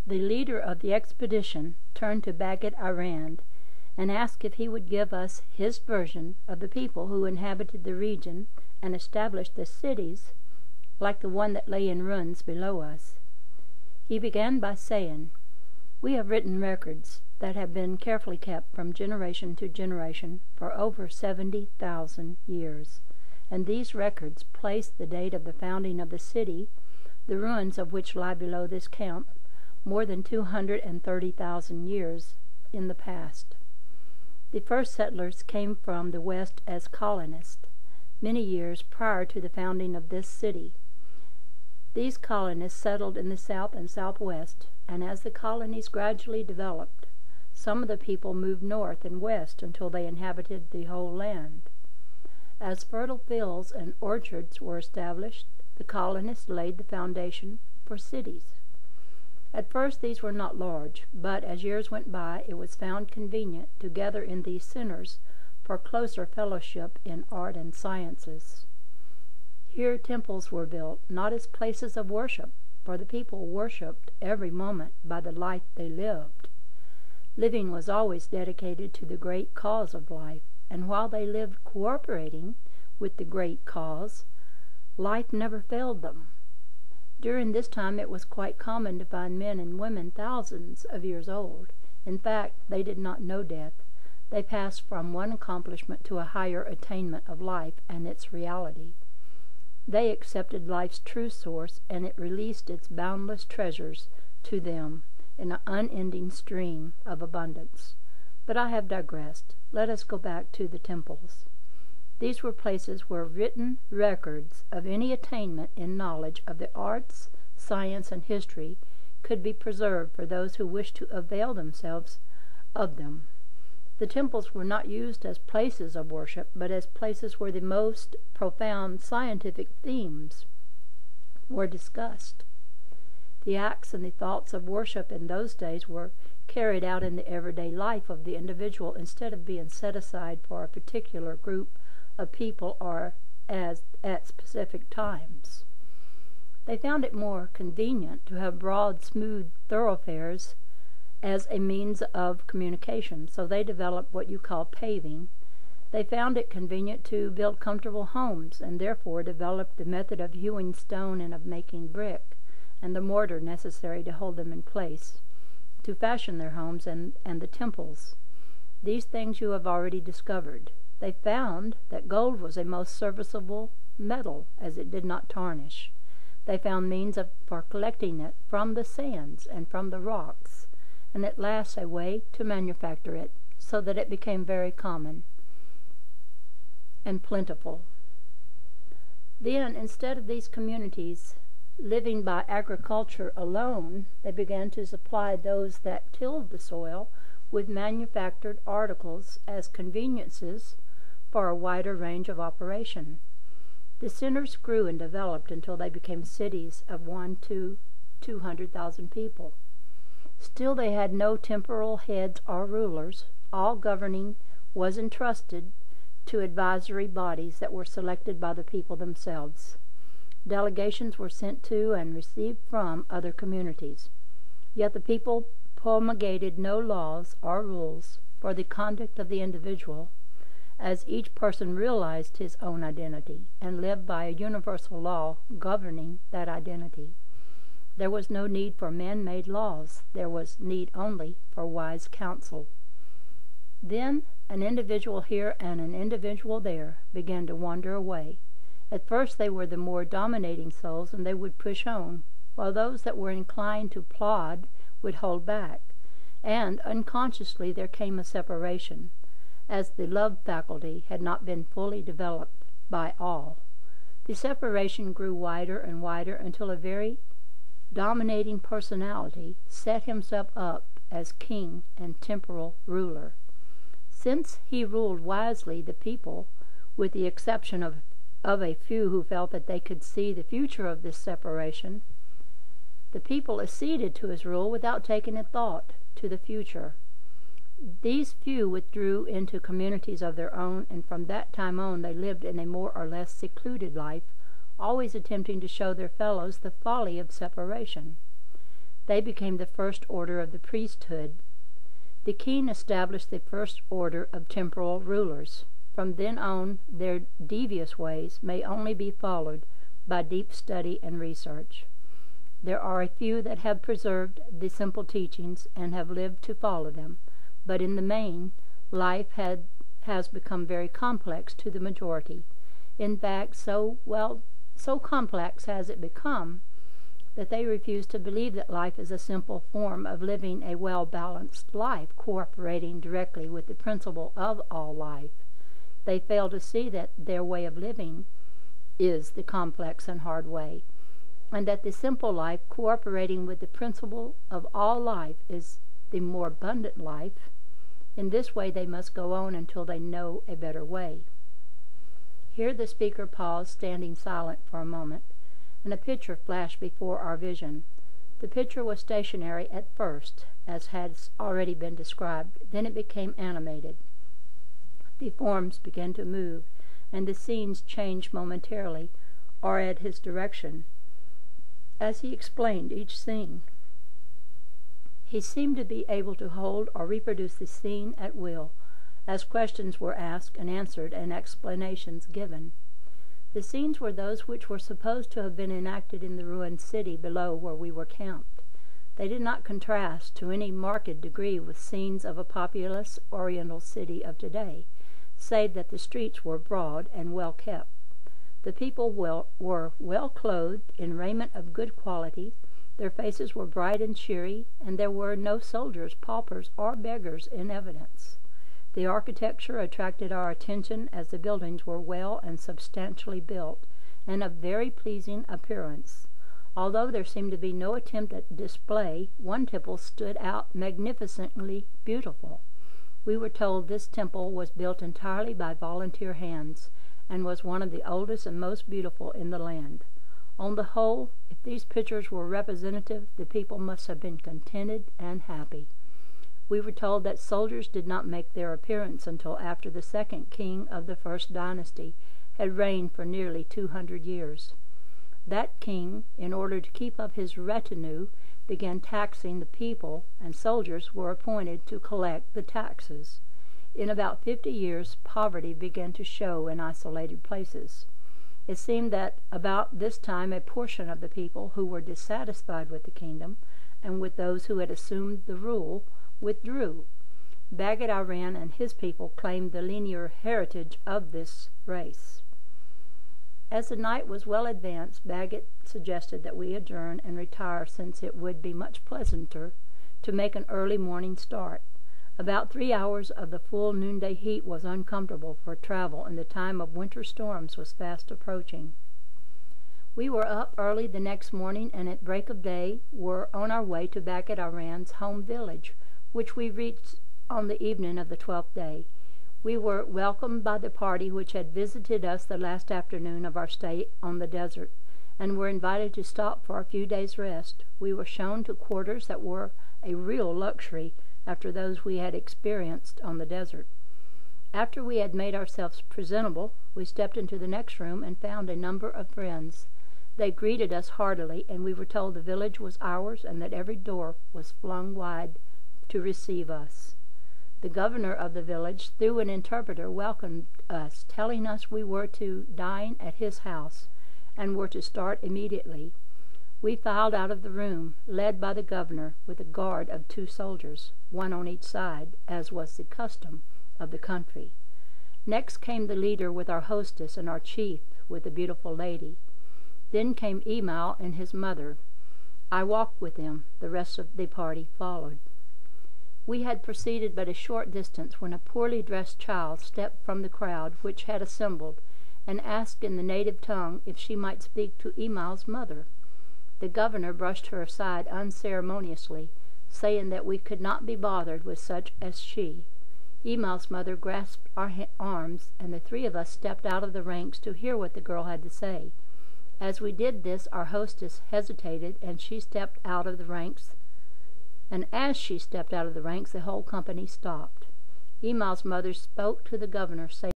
The leader of the expedition turned to Baggett Arand and asked if he would give us his version of the people who inhabited the region and established the cities like the one that lay in ruins below us. He began by saying, "We have written records that have been carefully kept from generation to generation for over 70,000 years, and these records place the date of the founding of the city, the ruins of which lie below this camp, more than 230,000 years in the past. The first settlers came from the west as colonists, many years prior to the founding of this city. These colonists settled in the south and southwest, and as the colonies gradually developed, some of the people moved north and west until they inhabited the whole land. As fertile fields and orchards were established, the colonists laid the foundation for cities. At first these were not large, but as years went by it was found convenient to gather in these centers for closer fellowship in art and sciences. Here temples were built, not as places of worship, for the people worshipped every moment by the life they lived. Living was always dedicated to the great cause of life, and while they lived cooperating with the great cause, life never failed them. During this time it was quite common to find men and women thousands of years old. In fact, they did not know death. They passed from one accomplishment to a higher attainment of life and its reality. They accepted life's true source, and it released its boundless treasures to them in an unending stream of abundance. But I have digressed. Let us go back to the temples. These were places where written records of any attainment in knowledge of the arts, science, and history could be preserved for those who wished to avail themselves of them. The temples were not used as places of worship, but as places where the most profound scientific themes were discussed. The acts and the thoughts of worship in those days were carried out in the everyday life of the individual instead of being set aside for a particular group of people or as at specific times. They found it more convenient to have broad, smooth thoroughfares as a means of communication, so they developed what you call paving. They found it convenient to build comfortable homes, and therefore developed the method of hewing stone and of making brick, and the mortar necessary to hold them in place, to fashion their homes and the temples. These things you have already discovered. They found that gold was a most serviceable metal, as it did not tarnish. They found means for collecting it from the sands and from the rocks, and at last a way to manufacture it, so that it became very common and plentiful. Then, instead of these communities living by agriculture alone, they began to supply those that tilled the soil with manufactured articles as conveniences for a wider range of operation. The centers grew and developed until they became cities of 1 to 200,000 people. Still they had no temporal heads or rulers. All governing was entrusted to advisory bodies that were selected by the people themselves. Delegations were sent to and received from other communities. Yet the people promulgated no laws or rules for the conduct of the individual, as each person realized his own identity and lived by a universal law governing that identity. There was no need for man-made laws. There was need only for wise counsel. Then an individual here and an individual there began to wander away. At first they were the more dominating souls, and they would push on, while those that were inclined to plod would hold back. And unconsciously there came a separation, as the love faculty had not been fully developed by all. The separation grew wider and wider until a very dominating personality set himself up as king and temporal ruler. Since he ruled wisely the people, with the exception of a few who felt that they could see the future of this separation, the people acceded to his rule without taking a thought to the future. These few withdrew into communities of their own, and from that time on they lived in a more or less secluded life, always attempting to show their fellows the folly of separation. They became the first order of the priesthood. The king established the first order of temporal rulers. From then on, their devious ways may only be followed by deep study and research. There are a few that have preserved the simple teachings and have lived to follow them, but in the main, life has become very complex to the majority. In fact, so complex has it become that they refuse to believe that life is a simple form of living a well-balanced life, cooperating directly with the principle of all life. They fail to see that their way of living is the complex and hard way, and that the simple life, cooperating with the principle of all life, is the more abundant life. In this way they must go on until they know a better way. Here the speaker paused, standing silent for a moment, and a picture flashed before our vision. The picture was stationary at first, as has already been described. Then it became animated. The forms began to move, and the scenes changed momentarily, or at his direction, as he explained each scene. He seemed to be able to hold or reproduce the scene at will, as questions were asked and answered and explanations given. The scenes were those which were supposed to have been enacted in the ruined city below where we were camped. They did not contrast to any marked degree with scenes of a populous Oriental city of today, save that the streets were broad and well kept. The people were well clothed in raiment of good quality. Their faces were bright and cheery, and there were no soldiers, paupers, or beggars in evidence. The architecture attracted our attention, as the buildings were well and substantially built, and of very pleasing appearance. Although there seemed to be no attempt at display, one temple stood out magnificently beautiful. We were told this temple was built entirely by volunteer hands, and was one of the oldest and most beautiful in the land. On the whole, if these pictures were representative, the people must have been contented and happy. We were told that soldiers did not make their appearance until after the second king of the first dynasty had reigned for nearly 200 years. That king, in order to keep up his retinue, began taxing the people, and soldiers were appointed to collect the taxes. In about 50 years, poverty began to show in isolated places. It seemed that about this time a portion of the people who were dissatisfied with the kingdom, and with those who had assumed the rule, withdrew. Baird Iran and his people claimed the linear heritage of this race. As the night was well advanced, Baird suggested that we adjourn and retire, since it would be much pleasanter to make an early morning start. About 3 hours of the full noonday heat was uncomfortable for travel, and the time of winter storms was fast approaching. We were up early the next morning, and at break of day were on our way to Baird Iran's home village, which we reached on the evening of the 12th day. We were welcomed by the party which had visited us the last afternoon of our stay on the desert, and were invited to stop for a few days' rest. We were shown to quarters that were a real luxury after those we had experienced on the desert. After we had made ourselves presentable, we stepped into the next room and found a number of friends. They greeted us heartily, and we were told the village was ours and that every door was flung wide to receive us. The governor of the village, through an interpreter, welcomed us, telling us we were to dine at his house and were to start immediately. We filed out of the room, led by the governor, with a guard of 2 soldiers, one on each side, as was the custom of the country. Next came the leader with our hostess, and our chief with the beautiful lady. Then came Emal and his mother. I walked with them. The rest of the party followed. We had proceeded but a short distance when a poorly dressed child stepped from the crowd which had assembled, and asked in the native tongue if she might speak to Emal's mother. The governor brushed her aside unceremoniously, saying that we could not be bothered with such as she. Emal's mother grasped our arms, and the 3 of us stepped out of the ranks to hear what the girl had to say. As we did this, our hostess hesitated, and she stepped out of the ranks. And as she stepped out of the ranks, the whole company stopped. Emal's mother spoke to the governor, saying,